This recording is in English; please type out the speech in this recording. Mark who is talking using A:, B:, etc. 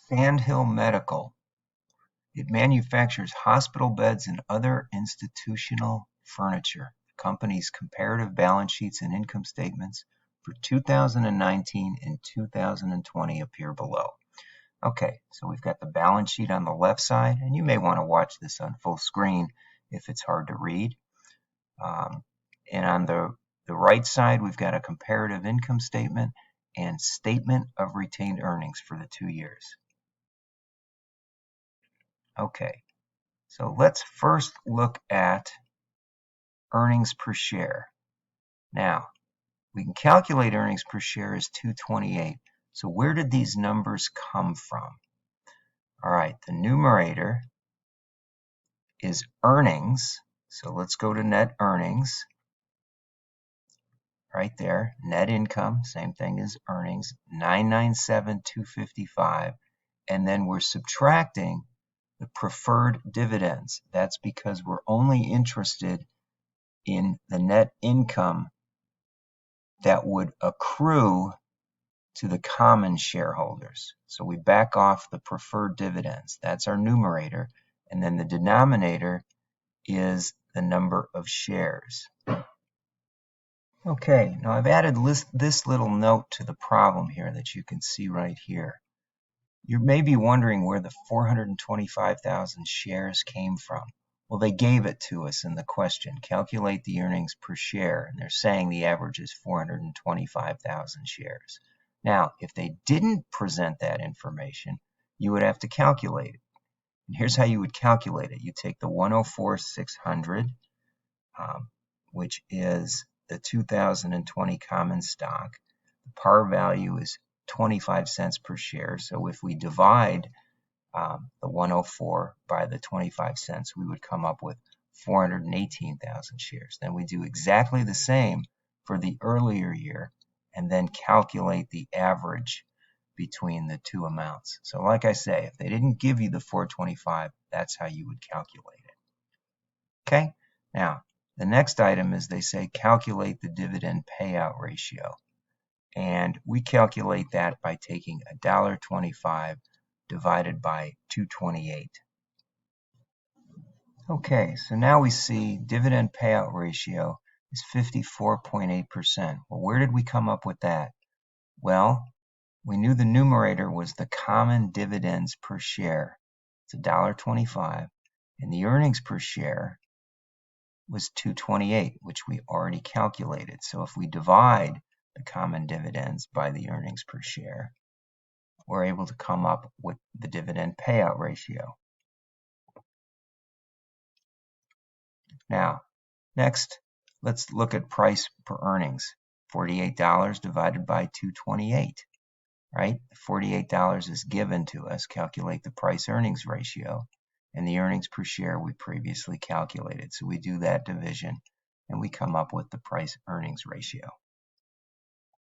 A: Sandhill Medical. It manufactures hospital beds and other institutional furniture. The company's comparative balance sheets and income statements for 2019 and 2020 appear below. Okay, so we've got the balance sheet on the left side, and you may want to watch this on full screen if it's hard to read. And on the right side, we've got a comparative income statement and statement of retained earnings for the 2 years. Okay, so let's first look at earnings per share. Now, we can calculate earnings per share as 228. So where did these numbers come from? All right, the numerator is earnings. So let's go to net earnings. Right there, net income, same thing as earnings, 997,255. And then we're subtracting the preferred dividends. That's because we're only interested in the net income that would accrue to the common shareholders. So we back off the preferred dividends. That's our numerator. And then the denominator is the number of shares. Okay, now I've added this little note to the problem here that you can see right here. You may be wondering where the 425,000 shares came from. Well, they gave it to us in the question. Calculate the earnings per share, and they're saying the average is 425,000 shares. Now, if they didn't present that information, you would have to calculate it. And here's how you would calculate it. You take the 104,600, which is the 2020 common stock. The par value is 25 cents per share. So if we divide the 104 by the 25 cents, we would come up with 418,000 shares. Then we do exactly the same for the earlier year and then calculate the average between the two amounts. So like I say, if they didn't give you the 425, that's how you would calculate it. Okay, now the next item is they say calculate the dividend payout ratio. And we calculate that by taking $1.25 divided by 228. Okay, so now we see dividend payout ratio is 54.8%. Well, where did we come up with that? Well, we knew the numerator was the common dividends per share. It's $1.25. And the earnings per share was 228, which we already calculated. So if we divide the common dividends by the earnings per share, we're able to come up with the dividend payout ratio. Now, next, let's look at price per earnings. $48 divided by 228, right? $48 is given to us. Calculate the price earnings ratio. And the earnings per share we previously calculated. So we do that division and we come up with the price earnings ratio.